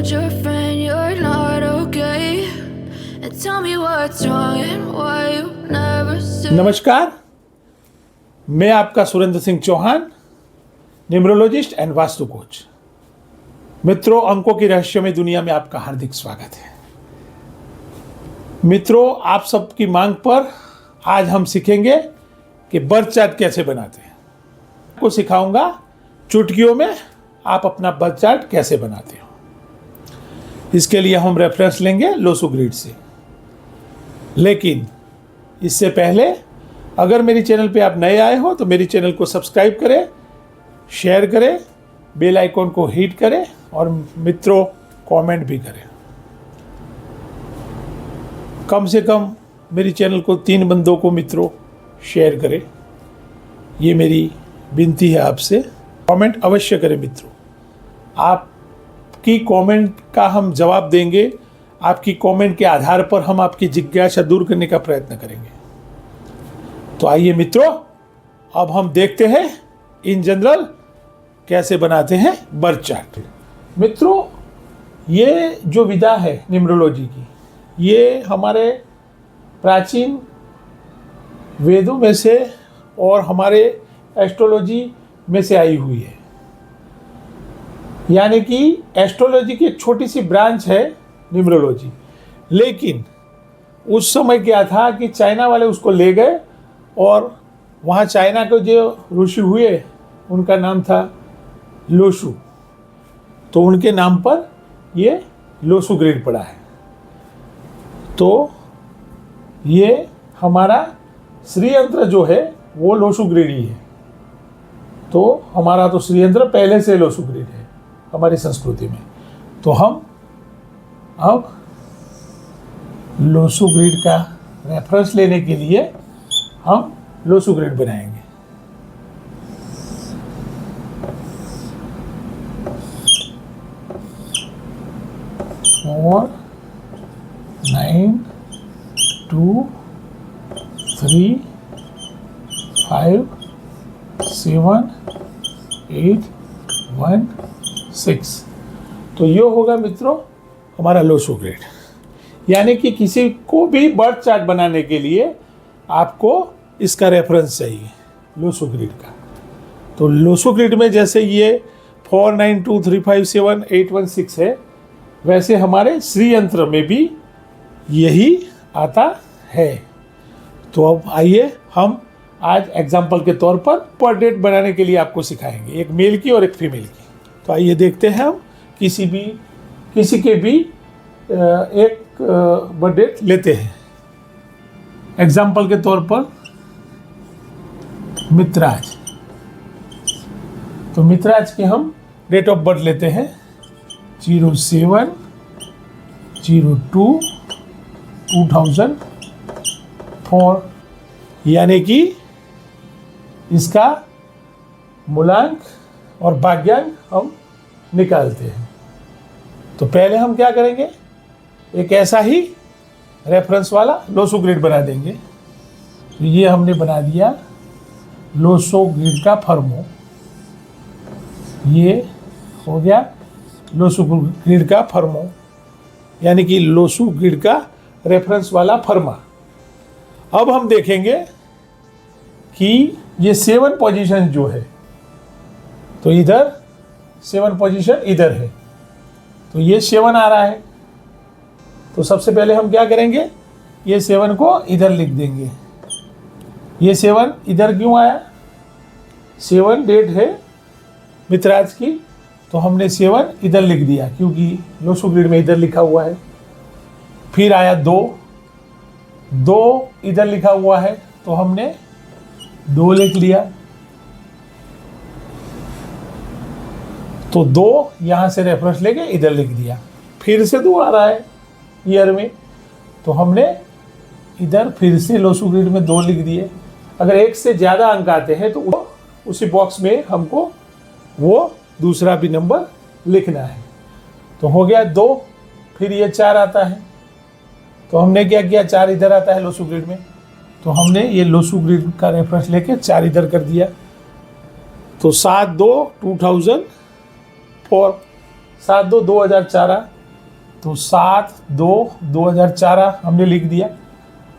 told your friend you're not okay, and tell me what's wrong and why you never say. नमस्कार, मैं आपका Surendra Singh Chauhan, numerologist and vastu coach. मित्रों, अंकों की रहस्यमय दुनिया में आपका हार्दिक स्वागत है। मित्रों, आप सबकी मांग पर आज हम सीखेंगे कि बर्थ चार्ट कैसे बनाते हैं। आपको सिखाऊंगा चुटकियों में आप अपना बर्थ चार्ट कैसे बनाते हो। इसके लिए हम रेफरेंस लेंगे लोसू ग्रिड से। लेकिन इससे पहले अगर मेरी चैनल पे आप नए आए हो तो मेरी चैनल को सब्सक्राइब करें, शेयर करें, बेल आइकॉन को हिट करें और मित्रों कमेंट भी करें। कम से कम मेरी चैनल को 3 बंदों को मित्रों शेयर करें, ये मेरी विनती है आपसे। कमेंट अवश्य करें मित्रों, आपकी कमेंट का हम जवाब देंगे। आपकी कमेंट के आधार पर हम आपकी जिज्ञासा दूर करने का प्रयत्न करेंगे। तो आइए मित्रों, अब हम देखते हैं इन जनरल कैसे बनाते हैं बर्थ चार्ट। मित्रों, ये जो विधा है न्यूमरोलॉजी की, ये हमारे प्राचीन वेदों में से और हमारे एस्ट्रोलॉजी में से आई हुई है। यानी कि एस्ट्रोलॉजी की एक छोटी सी ब्रांच है न्यूमरोलॉजी। लेकिन उस समय क्या था कि चाइना वाले उसको ले गए और वहाँ चाइना के जो ऋषि हुए उनका नाम था लोसू, तो उनके नाम पर ये लोसू ग्रिड पड़ा है। तो ये हमारा श्रीयंत्र जो है वो लोसू ग्रिड ही है। तो हमारा तो श्रीयंत्र पहले से लोसू ग्रिड है हमारी संस्कृति में। तो हम अब लोसू ग्रिड का रेफरेंस लेने के लिए हम लोसू ग्रिड बनाएंगे। फोर 9 2 3 5 7 8 1 6। तो ये होगा मित्रों हमारा लोसू ग्रिड। यानी कि किसी को भी बर्थ चार्ट बनाने के लिए आपको इसका रेफरेंस चाहिए लोसू ग्रिड का। तो लोसू ग्रिड में जैसे ये 4 9 2 3 5 7 8 1 6 है, वैसे हमारे श्रीयंत्र में भी यही आता है। तो अब आइए हम आज एग्जाम्पल के तौर पर डेट बनाने के लिए आपको सिखाएंगे, एक मेल की और एक फीमेल की। तो आइए देखते हैं हम किसी के भी एक बर्थ डेट लेते हैं। एग्जाम्पल के तौर पर मित्राज। तो मित्राज के हम डेट ऑफ बर्थ लेते हैं 07 02 2004। यानी कि इसका मूलांक और भाग्यांक हम निकालते हैं। तो पहले हम क्या करेंगे, एक ऐसा ही रेफरेंस वाला लोसू ग्रिड बना देंगे। तो ये हमने बना दिया लोसू ग्रिड का फर्मो। ये हो गया लोसू ग्रिड का फर्मो, यानी कि लोसू ग्रिड का रेफरेंस वाला फर्मा। अब हम देखेंगे कि ये 7 पोजीशन जो है, तो इधर 7 पोजीशन इधर है, तो ये 7 आ रहा है। तो सबसे पहले हम क्या करेंगे, ये 7 को इधर लिख देंगे। ये 7 इधर क्यों आया, 7 डेट है मित्राज की, तो हमने 7 इधर लिख दिया क्योंकि लोसू ग्रिड में इधर लिखा हुआ है। फिर आया 2 इधर लिखा हुआ है, तो हमने 2 लिख लिया। तो 2 यहाँ से रेफरेंस लेके इधर लिख दिया। फिर से 2 आ रहा है ईयर में, तो हमने इधर फिर से लोसू ग्रिड में 2 लिख दिए। अगर 1 से ज़्यादा अंक आते हैं तो उसी बॉक्स में हमको वो दूसरा भी नंबर लिखना है। तो हो गया 2, फिर ये 4 आता है, तो हमने क्या किया, 4 इधर आता है लोसू ग्रिड में, तो हमने ये लोसू ग्रिड का रेफरेंस लेके 4 इधर कर दिया। तो 7-2-2004, 7-2-2004 तो 7, 2, 2004 हमने लिख दिया।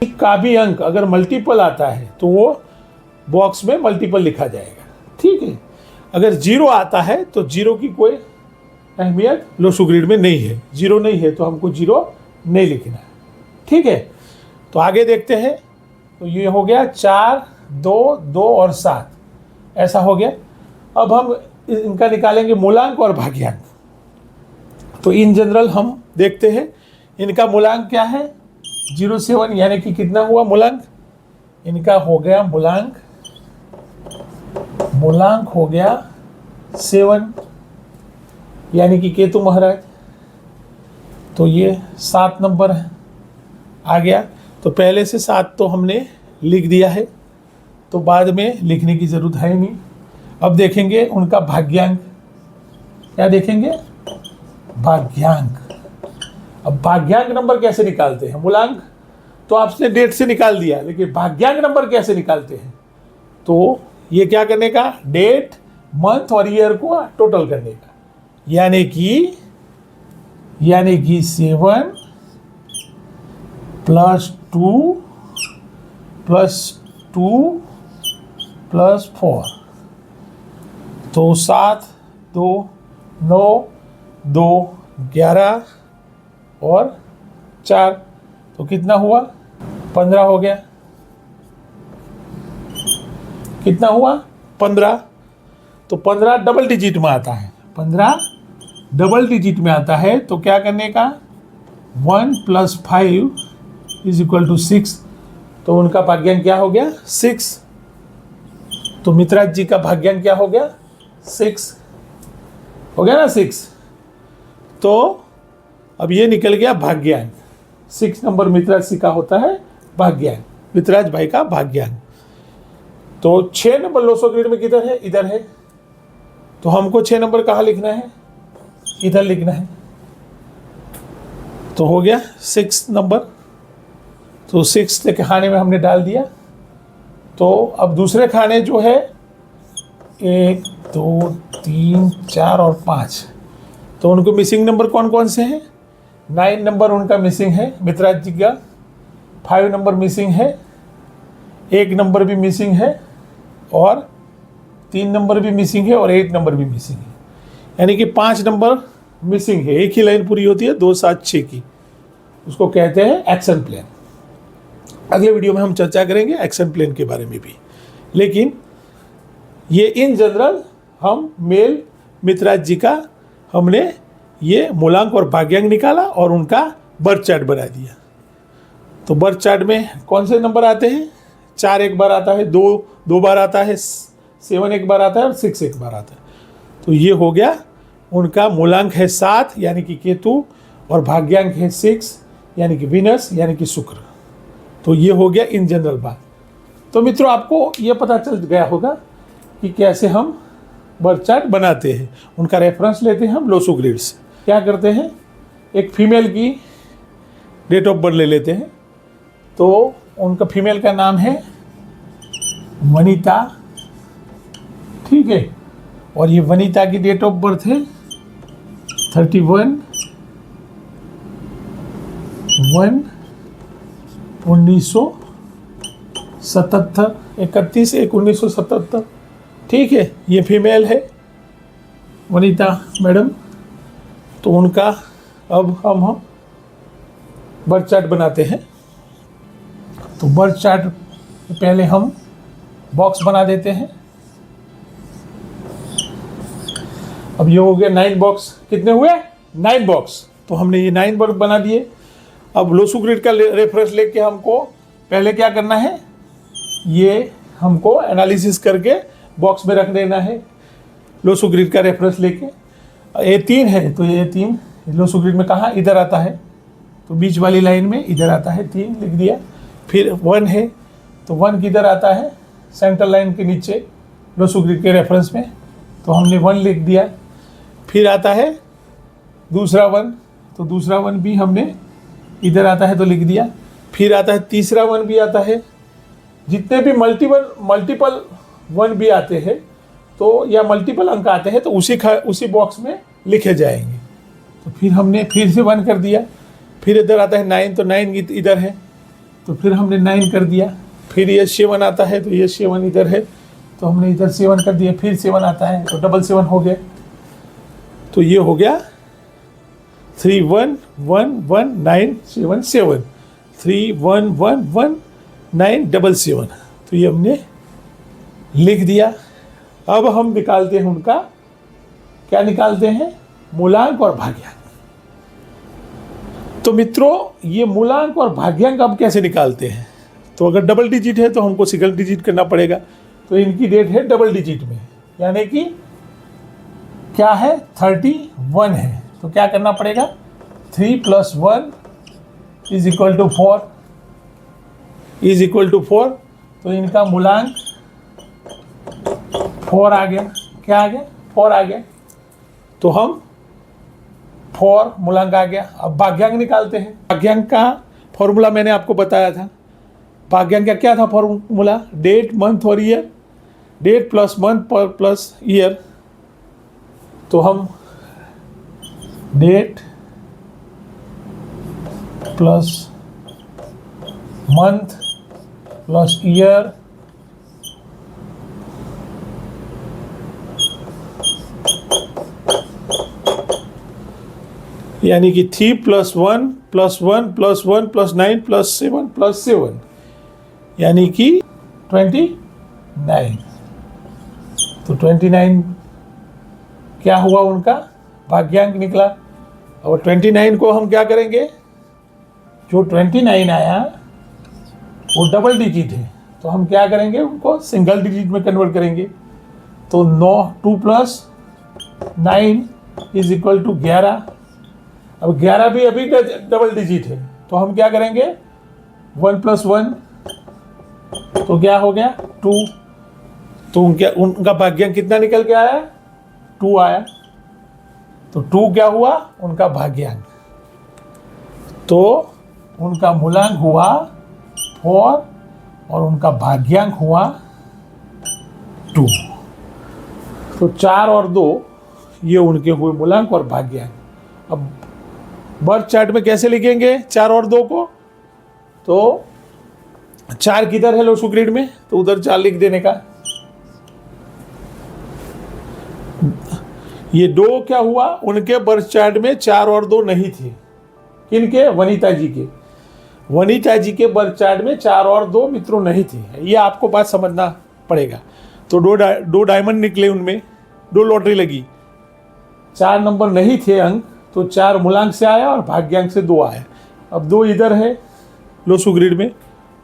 का भी अंक अगर मल्टीपल आता है तो वो बॉक्स में मल्टीपल लिखा जाएगा, ठीक है। अगर 0 आता है तो 0 की कोई अहमियत लोसू ग्रिड में नहीं है, 0 नहीं है तो हमको 0 नहीं लिखना है, ठीक है। तो आगे देखते हैं। तो ये हो गया 4, 2, 2 और 7, ऐसा हो गया। अब हम इनका निकालेंगे मूलांक और भाग्यांक। तो इन जनरल हम देखते हैं इनका मूलांक क्या है, 0 से 1, यानी कि कितना हुआ मूलांक इनका हो गया, मूलांक हो गया 7, यानी कि केतु महाराज। तो ये 7 नंबर है आ गया। तो पहले से 7 तो हमने लिख दिया है, तो बाद में लिखने की जरूरत है नहीं। अब देखेंगे उनका भाग्यांक, क्या देखेंगे, भाग्यांक। अब भाग्यांक नंबर कैसे निकालते हैं, मूलांक तो आपने डेट से निकाल दिया, लेकिन भाग्यांक नंबर कैसे निकालते हैं, तो ये क्या करने का, डेट, मंथ और ईयर को टोटल करने का, यानी कि 7 + 2 + 2 + 4, तो 7, 2, 9, 2, 11 और 4, तो कितना हुआ, 15 हो गया। कितना हुआ, 15। तो 15 डबल डिजिट में आता है, 15 डबल डिजिट में आता है। तो क्या करने का, 1 + 5 = 6। तो उनका भाग्यांक क्या हो गया, 6। तो मित्राज जी का भाग्यांक क्या हो गया, 6 हो गया ना, 6। तो अब ये निकल गया भाग्यांक, 6 नंबर मित्राज जी का होता है भाग्यांक, मित्राज भाई का भाग्यांक। तो 6 नंबर लोसो ग्रिड में किधर है, इधर है। तो हमको 6 नंबर कहाँ लिखना है, इधर लिखना है। तो हो गया 6 नंबर। तो 6 के खाने में हमने डाल दिया। तो अब दूसरे खाने जो है 1, 2, 3, 4 और 5, तो उनको मिसिंग नंबर कौन कौन से हैं, 9 नंबर उनका मिसिंग है मित्राज जी का, 5 नंबर मिसिंग है, 1 नंबर भी मिसिंग है, और 3 नंबर भी मिसिंग है, और 8 नंबर भी मिसिंग है, यानी कि 5 नंबर मिसिंग है। एक ही लाइन पूरी होती है 2, 7, 6 की, उसको कहते हैं एक्शन प्लेन। अगले वीडियो में हम चर्चा करेंगे एक्शन प्लेन के बारे में भी। लेकिन ये इन जनरल हम मेल मित्राज जी का हमने ये मूलांक और भाग्यांक निकाला और उनका बर्थ चार्ट बना दिया। तो बर्थ चार्ट में कौन से नंबर आते हैं, 4 एक बार आता है, 2 बार आता है, 7 एक बार आता है और 6 एक बार आता है। तो ये हो गया उनका मूलांक है 7 यानी कि केतु, और भाग्यांक है 6 यानी कि विनस यानी कि शुक्र। तो ये हो गया इन जनरल बात। तो मित्रों आपको ये पता चल गया होगा कि कैसे हम बर्थ चार्ट बनाते हैं। उनका रेफरेंस लेते हैं हम लोसो ग्रिड से। क्या करते हैं, एक फीमेल की डेट ऑफ बर्थ ले लेते हैं। तो उनका फीमेल का नाम है वनिता, ठीक है, और ये वनिता की डेट ऑफ बर्थ है 31/1/1977, 31/1/1977, ठीक है। ये फीमेल है वनिता मैडम। तो उनका अब हम बर्थ चार्ट बनाते हैं। तो बर्थ चार्ट पहले हम बॉक्स बना देते हैं। अब ये हो गया 9 बॉक्स, कितने हुए, 9 बॉक्स। तो हमने ये 9 बॉक्स बना दिए। अब लोसो ग्रिड का रेफरेंस लेके हमको पहले क्या करना है, ये हमको एनालिसिस करके बॉक्स में रख देना है लोसो ग्रिड का रेफरेंस लेके। ये 3 है, तो ये 3 लोसो ग्रिड में कहाँ, इधर आता है, तो बीच वाली लाइन में इधर आता है, 3 लिख दिया। फिर 1 है, तो 1 किधर आता है, सेंट्रल लाइन के नीचे लोसो ग्रिड के रेफरेंस में, तो हमने 1 लिख दिया। फिर आता है दूसरा 1, तो दूसरा 1 भी हमने इधर आता है तो लिख दिया। फिर आता है तीसरा 1 भी आता है। जितने भी मल्टीपल 1 भी आते हैं तो या मल्टीपल अंक आते हैं तो उसी बॉक्स में लिखे जाएंगे। तो फिर हमने फिर से 1 कर दिया, फिर इधर आता है 9, तो 9 इधर है, तो फिर हमने 9 कर दिया, फिर ये 7 आता है, तो ये 7 इधर है, तो हमने इधर 7 कर दिया, फिर 7 आता है, तो डबल 7 हो गया। तो ये हो गया 3 1 1 1 9 7 7, 3 1 1 1 9 7 7। तो ये हमने लिख दिया। अब हम निकालते हैं उनका, क्या निकालते हैं, मूलांक और भाग्यांक। तो मित्रों ये मूलांक और भाग्यांक अब कैसे निकालते हैं, तो अगर डबल डिजिट है तो हमको सिंगल डिजिट करना पड़ेगा। तो इनकी डेट है डबल डिजिट में, यानी कि क्या है 31 है, तो क्या करना पड़ेगा 3 + 1 = 4 तो इनका मूलांक 4 आ गया। क्या आ गया, 4 आ गया। तो हम 4 मूलांक आ गया। अब भाग्यांक निकालते हैं। भाग्यांक का फॉर्मूला मैंने आपको बताया था। भाग्यांक का क्या था फॉर्मूला, डेट मंथ और year, date plus month plus year. तो हम date plus month plus year यानी कि 3 + 1 + 1 + 1 + 9 + 7 + 7 यानी कि 29। तो 29 क्या हुआ, उनका भाग्यांक निकला। और 29 को हम क्या करेंगे, जो 29 आया वो डबल डिजिट है, तो हम क्या करेंगे, उनको सिंगल डिजिट में कन्वर्ट करेंगे। तो 2 + 9 = 11। अब 11 भी अभी डबल डिजिट है, तो हम क्या करेंगे 1 + 1, तो क्या हो गया 2। तो उनका भाग्यांक कितना निकल के आया, 2 आया। तो 2 क्या हुआ, उनका भाग्यांक। तो उनका मूलांक हुआ 4 और उनका भाग्यांक हुआ 2। तो 4 और 2 ये उनके हुए मूलांक और भाग्यांक। अब बर्थ चार्ट में कैसे लिखेंगे 4 और 2 को, तो 4 किधर है लोसू ग्रिड में, तो उधर 4 लिख देने का। ये 2 क्या हुआ, उनके बर्थ चार्ट में 4 और 2 नहीं थे। किनके, वनीता जी के। वनीता जी के बर्थ चार्ट में 4 और 2 मित्रों नहीं थे। ये आपको बात समझना पड़ेगा। तो 2 डायमंड निकले, उनमें 2 लॉटरी लगी, 4 नंबर नहीं थे अंक, तो 4 मूलांक से आया और भाग्यांक से 2 आया। अब 2 इधर है लोसू ग्रिड में,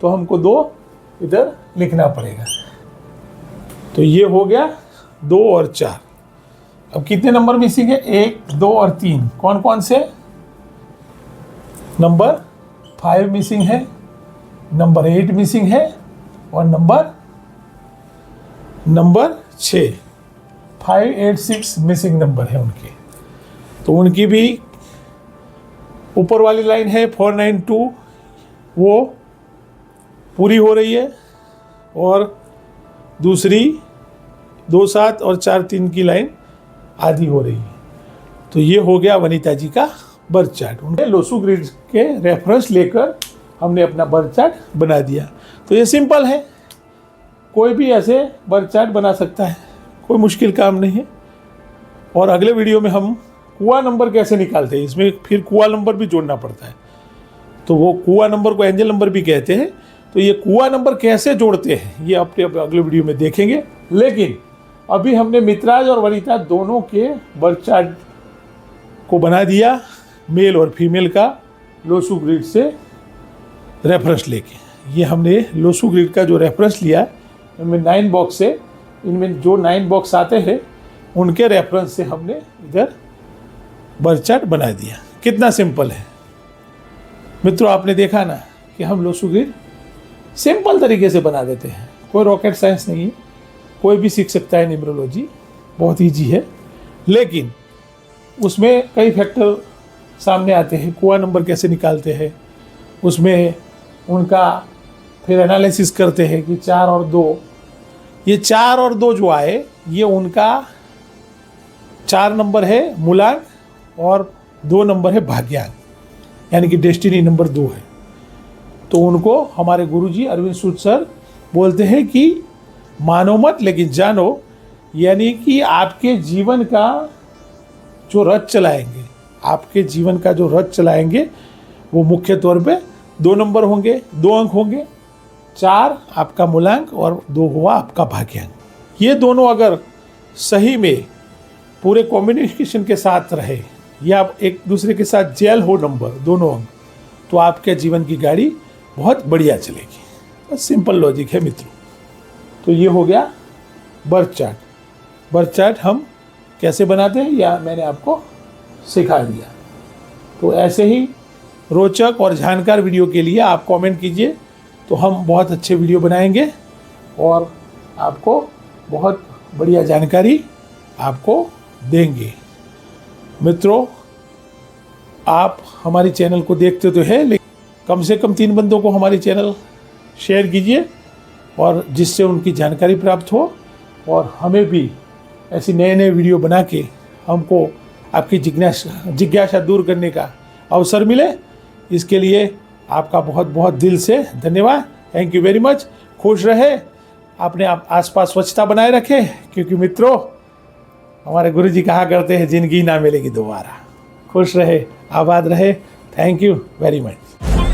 तो हमको 2 इधर लिखना पड़ेगा। तो ये हो गया 2 और 4। अब कितने नंबर मिसिंग है, 1 2 और 3। कौन कौन से, नंबर 5 मिसिंग है, नंबर 8 मिसिंग है और नंबर 6। 5 8 6 मिसिंग नंबर है उनके। तो उनकी भी ऊपर वाली लाइन है 492, वो पूरी हो रही है, और दूसरी 2 7 और 4 3 की लाइन आधी हो रही है। तो ये हो गया वनीता जी का बर्थ चार्ट। उनके लोसू ग्रिड के रेफरेंस लेकर हमने अपना बर्थ चार्ट बना दिया। तो ये सिंपल है, कोई भी ऐसे बर्थ चार्ट बना सकता है, कोई मुश्किल काम नहीं है। और अगले वीडियो में हम कुआ नंबर कैसे निकालते हैं, इसमें फिर कुआ नंबर भी जोड़ना पड़ता है। तो वो कुआ नंबर को एंजल नंबर भी कहते हैं। तो ये कुआ नंबर कैसे जोड़ते हैं ये अपने अगले वीडियो में देखेंगे। लेकिन अभी हमने मित्राज और वनिता दोनों के बर्थ चार्ट को बना दिया, मेल और फीमेल का लोसू ग्रिड से रेफरेंस लेके। ये हमने लोसू ग्रिड का जो रेफरेंस लिया, इनमें 9 बॉक्स है, इनमें जो 9 बॉक्स आते हैं उनके रेफरेंस से हमने इधर बर्थ चार्ट बना दिया। कितना सिंपल है मित्रों, आपने देखा ना कि हम लोसू ग्रिड सिंपल तरीके से बना देते हैं, कोई रॉकेट साइंस नहीं है, कोई भी सीख सकता है। न्यूमरोलॉजी बहुत ईजी है, लेकिन उसमें कई फैक्टर सामने आते हैं। कुआ नंबर कैसे निकालते हैं, उसमें उनका फिर एनालिसिस करते हैं कि 4 और 2, ये 4 और 2 जो आए ये उनका 4 नंबर है मूलांक और 2 नंबर है भाग्यांक, यानी कि डेस्टिनी नंबर 2 है। तो उनको हमारे गुरुजी अरविंद सूद सर बोलते हैं कि मानो मत लेकिन जानो, यानी कि आपके जीवन का जो रथ चलाएंगे, आपके जीवन का जो रथ चलाएंगे वो मुख्य तौर पे 2 नंबर होंगे, 2 अंक होंगे। 4 आपका मूलांक और 2 हुआ आपका भाग्यांक। ये दोनों अगर सही में पूरे कॉम्बिनेशन के साथ रहे या एक दूसरे के साथ जेल हो नंबर दोनों अंक, तो आपके जीवन की गाड़ी बहुत बढ़िया चलेगी। बस सिंपल लॉजिक है मित्रों। तो ये हो गया बर्थ चार्ट। बर्थ चार्ट हम कैसे बनाते हैं या मैंने आपको सिखा दिया। तो ऐसे ही रोचक और जानकार वीडियो के लिए आप कमेंट कीजिए, तो हम बहुत अच्छे वीडियो बनाएंगे और आपको बहुत बढ़िया जानकारी आपको देंगे। मित्रों, आप हमारी चैनल को देखते तो है, लेकिन कम से कम 3 बंदों को हमारी चैनल शेयर कीजिए और जिससे उनकी जानकारी प्राप्त हो और हमें भी ऐसी नए वीडियो बना के हमको आपकी जिज्ञासा दूर करने का अवसर मिले। इसके लिए आपका बहुत बहुत दिल से धन्यवाद। Thank you very much. खुश रहे, अपने आसपास स्वच्छता बनाए रखें, क्योंकि मित्रों हमारे गुरुजी कहा करते हैं जिंदगी ना मिलेगी दोबारा। खुश रहे, आबाद रहे। Thank you very much.